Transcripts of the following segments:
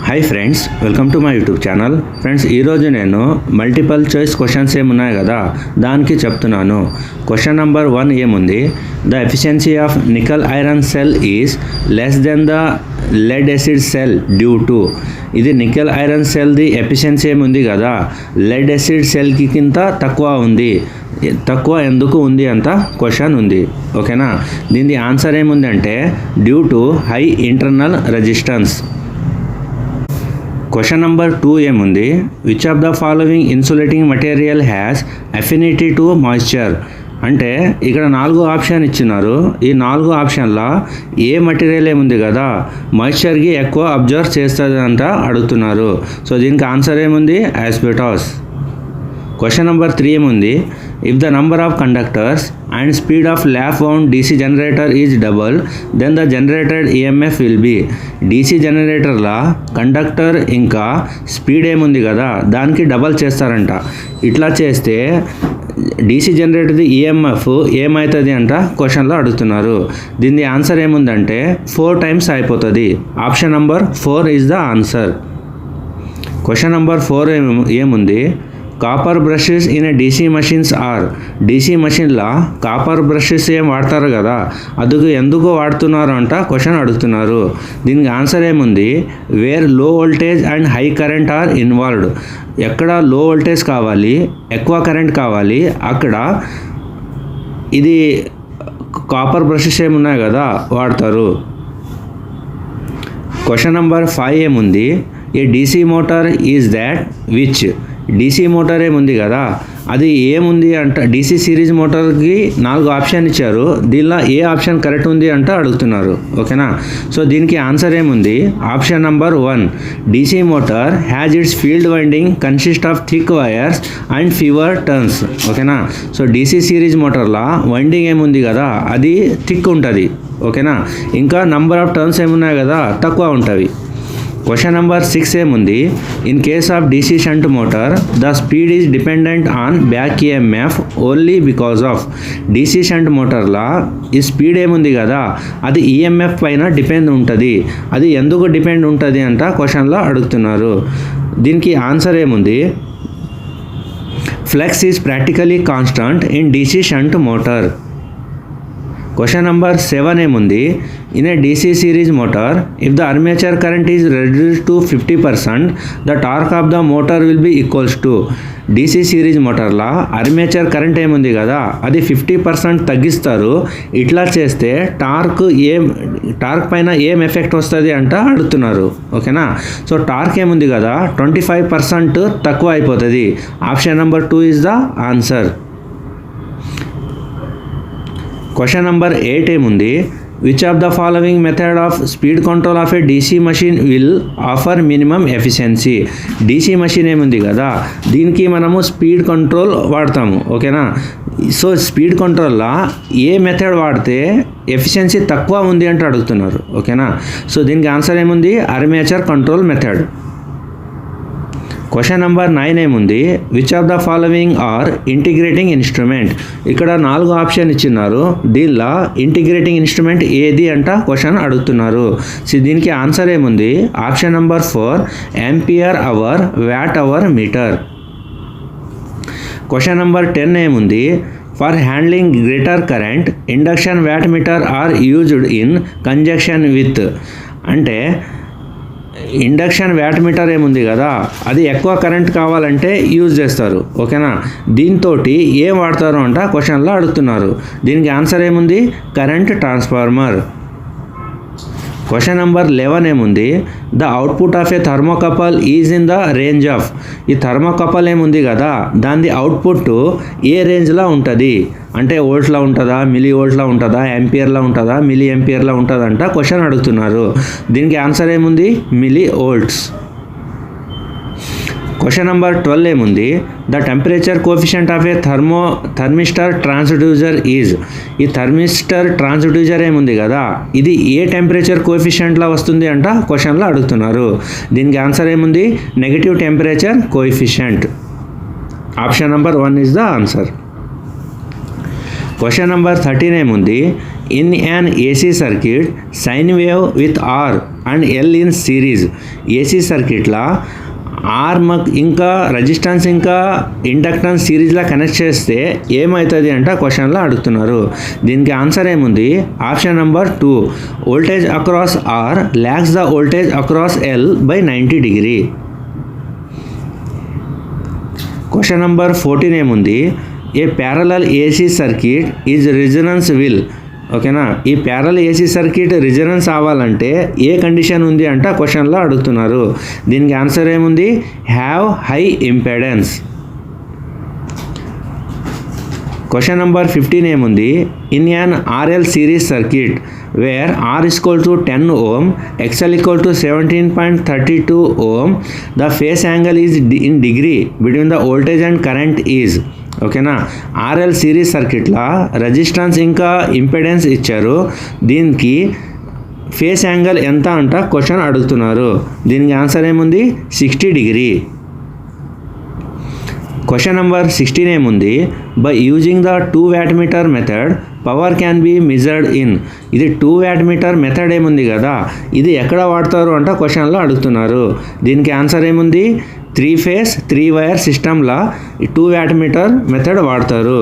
Hi friends, welcome to my YouTube channel. Friends, ఈరోజు నేను multiple choice questions ఏమున్నాయి కదా దానికి చెప్తున్నాను. క్వశ్చన్ నెంబర్ 1 ఏముంది, the efficiency of nickel iron cell is less than the lead acid cell due to. ఇది nickel iron సెల్ది efficiency ఏముంది కదా లెడ్ యాసిడ్ సెల్కి కింద తక్కువ ఉంది. తక్కువ ఎందుకు ఉంది అంత క్వశ్చన్ ఉంది, ఓకేనా. దీని ఆన్సర్ ఏముంది అంటే due to high internal resistance. Question number 2 ఏముంది, which of the following insulating material has affinity to moisture. అంటే ఇక్కడ 4 ఆప్షన్ ఇచ్చినారు. ఈ 4 ఆప్షన్లో ఏ మెటీరియల్ ఏముంది కదా మాయిశ్చర్కి ఎక్కువ అబ్జర్వ్ చేస్తుంది అంట అడుగుతున్నారు. సో దీనికి ఆన్సర్ ఏముంది, యాస్బెటాస్. క్వశ్చన్ నెంబర్ 3 ఏముంది, if the number of conductors and speed of lap wound DC generator is double then the generated EMF will be. DC జనరేటర్లో కండక్టర్ ఇంకా స్పీడ్ ఏముంది కదా దానికి డబల్ చేస్తారంట. ఇట్లా చేస్తే డీసీ జనరేటర్ది ఈఎంఎఫ్ ఏమవుతుంది అంట క్వశ్చన్లో అడుగుతున్నారు. దీని ఆన్సర్ ఏముందంటే 4 టైమ్స్ అయిపోతుంది. Option number 4 is the answer. Question number 4 ఏముంది, copper brushes in a DC machines are. DC మషిన్లో కాపర్ బ్రషెస్ ఏం వాడతారు కదా అందుకు ఎందుకు వాడుతున్నారు అంట క్వశ్చన్ అడుగుతున్నారు. దీనికి ఆన్సర్ ఏముంది, where low voltage and high current are involved. ఎక్కడ లో వోల్టేజ్ కావాలి ఎక్కువ కరెంట్ కావాలి అక్కడ ఇది కాపర్ బ్రషెస్ ఏమున్నాయి కదా వాడతారు. క్వశ్చన్ నెంబర్ 5 ఏముంది, a DC motor is that which. DC motor ఏముంది కదా అది ఏముంది అంట. డీసీ సిరీస్ మోటార్కి 4 ఆప్షన్ ఇచ్చారు. దీనిలో ఏ ఆప్షన్ కరెక్ట్ ఉంది అంట అడుగుతున్నారు, ఓకేనా. సో దీనికి ఆన్సర్ ఏముంది, option number 1 DC motor has its field winding consist of thick wires and fever turns, ఓకేనా. సో డీసీ సిరీస్ మోటార్లో వైండింగ్ ఏముంది కదా అది థిక్ ఉంటుంది, ఓకేనా. ఇంకా నంబర్ ఆఫ్ టర్న్స్ ఏమున్నాయి కదా తక్కువ ఉంటుంది. క్వశ్చన్ నెంబర్ 6 ఏముంది, in case of DC shunt motor the speed is dependent on back EMF only because of. DC shunt మోటార్లో ఈ స్పీడ్ ఏముంది కదా అది ఈఎంఎఫ్ పైన డిపెండ్ ఉంటుంది. అది ఎందుకు డిపెండ్ ఉంటుంది అంట క్వశ్చన్లో అడుగుతున్నారు. దీనికి ఆన్సర్ ఏముంది, flux is practically constant in DC shunt motor. Question number 7 ఏముంది, in a DC series motor if the armature current is reduced to 50% the torque of the motor will be equals to. DC series మోటార్లో armature current ఏముంది కదా అది 50% తగ్గిస్తారు. ఇట్లా చేస్తే torque పైన ఏం ఎఫెక్ట్ వస్తుంది అంట అడుగుతున్నారు, ఓకేనా. సో టార్క్ ఏముంది కదా 25% తక్కువ అయిపోతుంది. Option number 2 is the answer. Question number 8 ఏముంది, which of the following method of speed control of A DC machine will offer minimum efficiency. DC machine ఏముంది కదా దీనికి మనము స్పీడ్ కంట్రోల్ వాడతాము, ఓకేనా. సో స్పీడ్ కంట్రోల్లో ఏ మెథడ్ వాడితే ఎఫిషియన్సీ తక్కువ ఉంది అంటే అడుగుతున్నారు, ఓకేనా. సో దీనికి ఆన్సర్ ఏముంది, armature control method. Question number 9 ఏముంది, which of the following are integrating instrument. ఇక్కడ 4 ఆప్షన్ ఇచ్చినారు. దీనిలో ఇంటిగ్రేటింగ్ ఇన్స్ట్రుమెంట్ ఏది అంట క్వశ్చన్ అడుగుతున్నారు. సో దీనికి ఆన్సర్ ఏముంది, option number 4 ampere hour watt hour meter. Question number 10 ఏముంది, for handling greater current induction watt meter are used in conjunction with. అంటే ఇండక్షన్ వ్యాట్ మీటర్ ఏముంది కదా అది ఎక్కువ కరెంట్ కావాలంటే యూజ్ చేస్తారు, ఓకేనా. దీంతో ఏం వాడతారు అంట క్వశ్చన్లో అడుగుతున్నారు. దీనికి ఆన్సర్ ఏముంది, కరెంట్ ట్రాన్స్ఫార్మర్. క్వశ్చన్ నెంబర్ 11 ఏముంది, the output of A thermocouple is in the range of. ఈ థర్మోకపుల్ ఏముంది కదా దాని అవుట్పుట్ ఏ రేంజ్లో ఉంటుంది అంటే వోల్ట్లో ఉంటుందా, మిల్లీ వోల్ట్లో ఉంటుందా, యాంపియర్లో ఉంటుందా, మిల్లీ యాంపియర్లో ఉంటుందంట క్వశ్చన్ అడుగుతున్నారు. దీనికి ఆన్సర్ ఏముంది, మిల్లీ వోల్ట్స్. క్వశ్చన్ నెంబర్ 12 ఏముంది, the temperature coefficient of A thermistor transducer is. ఈ థర్మిస్టర్ ట్రాన్స్డ్యూసర్ ఏముంది కదా ఇది ఏ టెంపరేచర్ కోఎఫిషియంట్లో వస్తుంది అంట క్వశ్చన్లో అడుగుతున్నారు. దీనికి ఆన్సర్ ఏముంది, negative temperature coefficient. Option number 1 is the answer. Question number 13 ఏముంది, In an AC circuit, sine wave with R and L in series. AC సర్క్యూట్లో ఇంకా రెసిస్టెన్స్ ఇంకా ఇండక్టెన్స్ సిరీస్లో కనెక్ట్ చేస్తే ఏమవుతుంది అంటే క్వశ్చన్లో అడుగుతున్నారు. దీనికి ఆన్సర్ ఏముంది? Option number 2, voltage across R lags the voltage across L by 90 degree. Question number 14 ఏముంది? A parallel AC circuit is resonance will. ఓకేనా, ఈ ప్యారలల్ ఏసీ సర్క్యూట్ రెజొనెన్స్ అవ్వాలంటే ఏ కండిషన్ ఉంది అంటే క్వశ్చన్లో అడుగుతున్నారు. దీనికి ఆన్సర్ ఏముంది? Have high impedance. Question number 15 ఏముంది? In an RL series circuit where R equal to 10 ohm, XL equal to 17.32 ohm, the phase angle is in degree between the voltage and current is. ఓకేనా, RL series సర్క్యూట్లో resistance ఇంకా impedance ఇచ్చారు. దీనికి phase angle ఎంత అంట question అడుగుతున్నారు. దీనికి answer ఏముంది? 60 డిగ్రీ. క్వశ్చన్ నెంబర్ 16 ఏముంది? By using the 2 watt metre method power can be measured in. ఇది 2 watt మీటర్ మెథడ్ ఏముంది కదా, ఇది ఎక్కడ వాడతారు అంటే క్వశ్చన్లో అడుగుతున్నారు. దీనికి ఆన్సర్ ఏముంది? 3 phase 3 wire సిస్టంలో 2 watt మీటర్ మెథడ్ వాడతారు.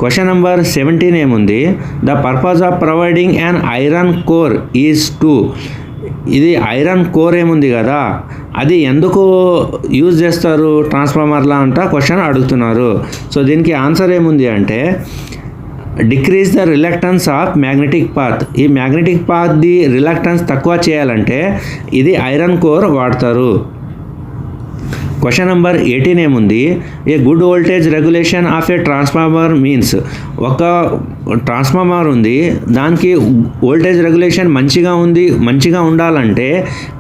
క్వశ్చన్ నెంబర్ 17 ఏముంది? The purpose of providing an iron core is to. ఇది ఐరన్ కోర్ ఏముంది కదా, అది ఎందుకు యూజ్ చేస్తారు ట్రాన్స్ఫార్మర్లా అంట క్వశ్చన్ అడుగుతున్నారు. సో దీనికి ఆన్సర్ ఏముంది అంటే decrease the reluctance of magnetic path. ఈ మ్యాగ్నెటిక్ పాత్ది రిలక్టెన్స్ తక్కువ చేయాలంటే ఇది ఐరన్ కోర్ వాడతారు. క్వశ్చన్ నెంబర్ 18 ఏముంది? A good voltage regulation of A transformer means. ఒక ట్రాన్స్ఫార్మర్ ఉంది, దానికి వోల్టేజ్ రెగ్యులేషన్ మంచిగా ఉండాలంటే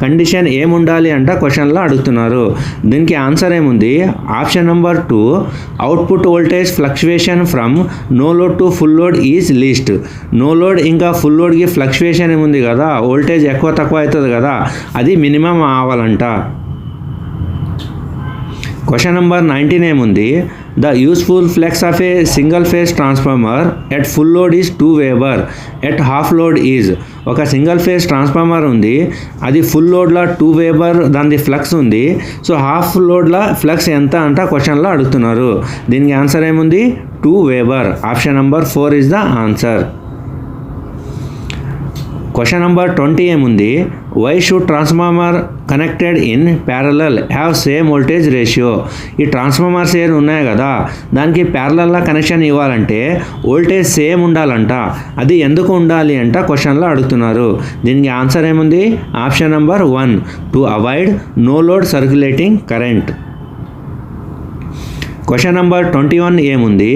కండిషన్ ఏముండాలి అంటే క్వశ్చన్లో అడుగుతున్నారు. దీనికి ఆన్సర్ ఏముంది? Option number 2, output voltage fluctuation from no load to full load is least. No load ఇంకా ఫుల్ లోడ్కి ఫ్లక్చువేషన్ ఏముంది కదా, వోల్టేజ్ ఎక్కువ తక్కువ అవుతుంది కదా, అది మినిమం అవ్వాలంట. క్వశ్చన్ నెంబర్ 19 ఏముంది? The useful flux of a single phase transformer at full load is 2 weber, at half load is. ఒక సింగిల్ ఫేజ్ ట్రాన్స్ఫార్మర్ ఉంది, అది ఫుల్ లోడ్లో 2 weber దాని ఫ్లక్స్ ఉంది. సో హాఫ్ లోడ్లో ఫ్లక్స్ ఎంత అంట క్వశ్చన్లో అడుగుతున్నారు. దీనికి ఆన్సర్ ఏముంది? 2 weber. Option number 4 is the answer. Question number 20 ఏముంది? Why should transformer connected in parallel have same voltage ratio. ఈ ట్రాన్స్ఫార్మర్స్ ఏమి ఉన్నాయి కదా, దానికి ప్యారలల్లా కనెక్షన్ ఇవ్వాలంటే వోల్టేజ్ సేమ్ ఉండాలంట. అది ఎందుకు ఉండాలి అంట క్వశ్చన్లో అడుగుతున్నారు. దీనికి ఆన్సర్ ఏముంది? Option number 1, to avoid no load circulating current. Question number 21 ఏముంది?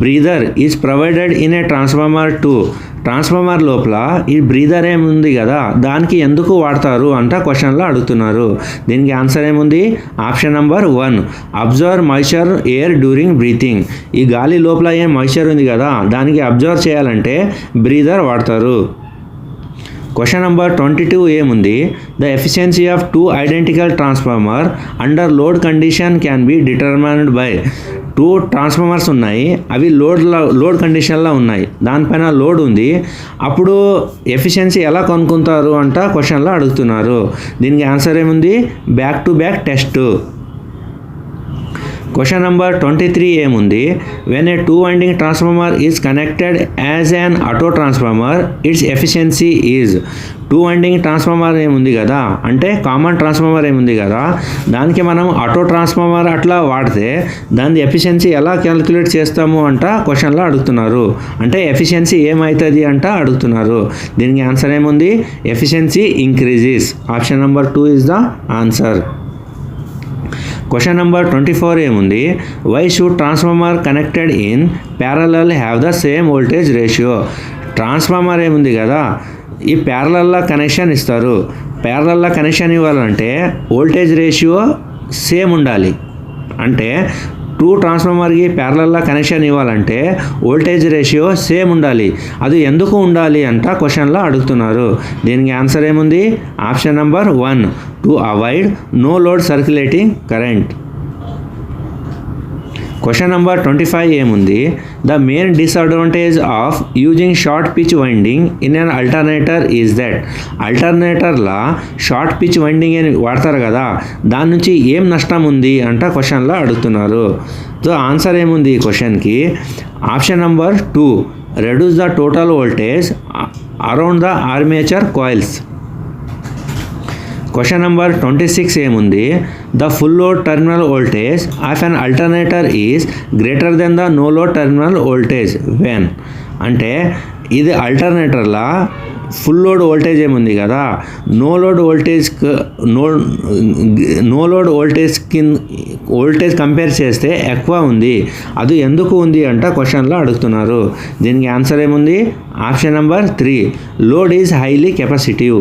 Breather is provided in a transformer 2. Transformer లోపల ఈ బ్రీదర్ ఏముంది కదా, దానికి ఎందుకు వాడతారు అంట క్వశ్చన్లో అడుగుతున్నారు. దీనికి ఆన్సర్ ఏముంది? Option number 1, observe moisture air during breathing. ఈ గాలి లోపల ఏ మాయిశ్చర్ ఉంది కదా, దానికి అబ్జర్వ్ చేయాలంటే బ్రీదర్ వాడతారు. క్వశ్చన్ నెంబర్ 22 ఏముంది? The efficiency of 2 identical transformer under load condition can be determined by. 2 transformers ఉన్నాయి, అవి లోడ్ కండిషన్లో ఉన్నాయి, దానిపైన లోడ్ ఉంది, అప్పుడు ఎఫిషియన్సీ ఎలా కనుక్కుంటారు అంట క్వశ్చన్లో అడుగుతున్నారు. దీనికి ఆన్సర్ ఏముంది? Back to back test. Question number 23 ఏముంది? When a 2 winding transformer is connected as an auto transformer it's efficiency is. 2 winding transformer ఏముంది కదా, అంటే కామన్ ట్రాన్స్ఫార్మర్ ఏముంది కదా, దానికి మనం ఆటో ట్రాన్స్ఫార్మర్ అట్లా వాడితే దాని ఎఫిషియన్సీ ఎలా క్యాలిక్యులేట్ చేస్తాము అంట క్వశ్చన్లో అడుగుతున్నారు. అంటే ఎఫిషియన్సీ ఏమవుతుంది అంట అడుగుతున్నారు. దీనికి ఆన్సర్ ఏముంది? Efficiency increases. Option number 2 is the answer. Question number 24 ఏముంది? Why should transformer connected in parallel have the same voltage ratio. Transformer ఏముంది కదా, ఈ ప్యారలల్లా కనెక్షన్ ఇస్తారు. ప్యారలల్లా కనెక్షన్ ఇవ్వాలంటే వోల్టేజ్ రేషియో సేమ్ ఉండాలి. అంటే 2 ట్రాన్స్ఫార్మర్కి ప్యారలల్లా కనెక్షన్ ఇవ్వాలంటే వోల్టేజ్ రేషియో సేమ్ ఉండాలి. అది ఎందుకు ఉండాలి అంట క్వశ్చన్లో అడుగుతున్నారు. దీనికి ఆన్సర్ ఏముంది? Option number 1, to avoid no load circulating current. Question number 25 ఏముంది? The main disadvantage of using short pitch winding in an alternator is that అల్టర్నేటర్లా షార్ట్ పిచ్ వైండింగ్ అని వాడతారు కదా, దాని నుంచి ఏం నష్టం ఉంది అంట క్వశ్చన్లో అడుగుతున్నారు. సో ఆన్సర్ ఏముంది ఈ క్వశ్చన్కి? Option number 2, reduce the total voltage around the armature coils. Question number 26 ఏముంది? The full load terminal voltage of an alternator is greater than the no load terminal voltage when. అంటే ఇది అల్టర్నేటర్లా full load voltage ఏముంది కదా, no load voltage compare చేస్తే ఎక్కువ ఉంది. అది ఎందుకు ఉంది అంట క్వశ్చన్లో అడుగుతున్నారు. దీనికి ఆన్సర్ ఏముంది? Option number 3, load is highly capacitive.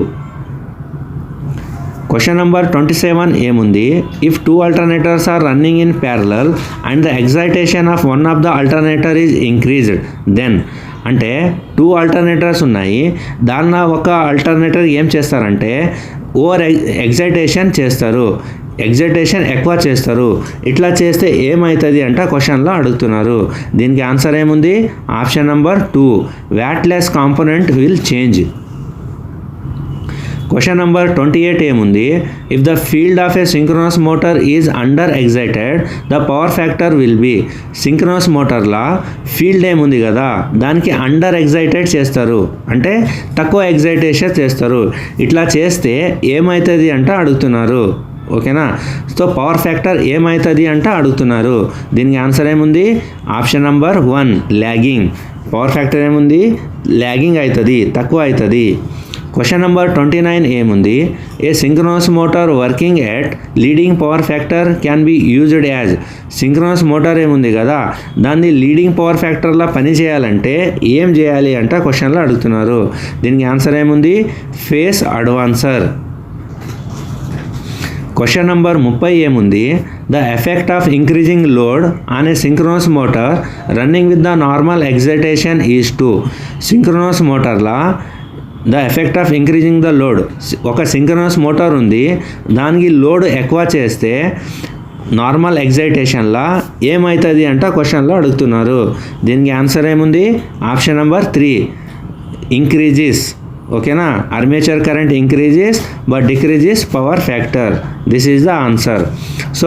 Question number 27 ఏముంది? If 2 alternators are running in parallel and the excitation of one of the alternator is increased then. అంటే 2 alternators ఉన్నాయి, దానిలో ఒక ఆల్టర్నేటర్ ఏం చేస్తారంటే ఓవర్ ఎగ్జైటేషన్ చేస్తారు, ఎగ్జైటేషన్ ఎక్కువ చేస్తారు. ఇట్లా చేస్తే ఏమవుతుంది అంట క్వశ్చన్లో అడుగుతున్నారు. దీనికి ఆన్సర్ ఏముంది? Option number 2, wattless component will change. Question number 28 ఏముంది? If the field of a synchronous motor is under excited the power factor will be. Synchronous మోటార్లా ఫీల్డ్ ఏముంది కదా, దానికి అండర్ ఎగ్జైటెడ్ చేస్తారు, అంటే తక్కువ ఎగ్జైటేషన్ చేస్తారు. ఇట్లా చేస్తే ఏమవుతుంది అంట అడుగుతున్నారు. ఓకేనా? సో పవర్ ఫ్యాక్టర్ ఏమవుతుంది అంట అడుగుతున్నారు. దీనికి ఆన్సర్ ఏముంది? Option number 1, lagging. Power factor ఏముంది? ల్యాగింగ్ అవుతుంది, తక్కువ అవుతుంది. క్వశ్చన్ నెంబర్ 29 ఏముంది? A synchronous motor working at leading power factor can be used as. Synchronous motor ఏముంది కదా, దాన్ని లీడింగ్ పవర్ ఫ్యాక్టర్లా పని చేయాలంటే ఏం చేయాలి అంట క్వశ్చన్లో అడుగుతున్నారు. దీనికి ఆన్సర్ ఏముంది? ఫేస్ అడ్వాన్సర్. క్వశ్చన్ నెంబర్ 30 ఏముంది? The effect of increasing load on a synchronous motor running with the normal excitation is to. Synchronous మోటార్లా the effect of increasing the load, ఒక సింక్రోనస్ మోటార్ ఉంది, దానికి లోడ్ ఎక్కువ చేస్తే నార్మల్ ఎగ్జైటేషన్లా ఏమవుతుంది అంట క్వశ్చన్లో అడుగుతున్నారు. దీనికి ఆన్సర్ ఏముంది? Option number 3, increases. ఓకేనా? Armature current increases but decreases power factor. This is the answer. So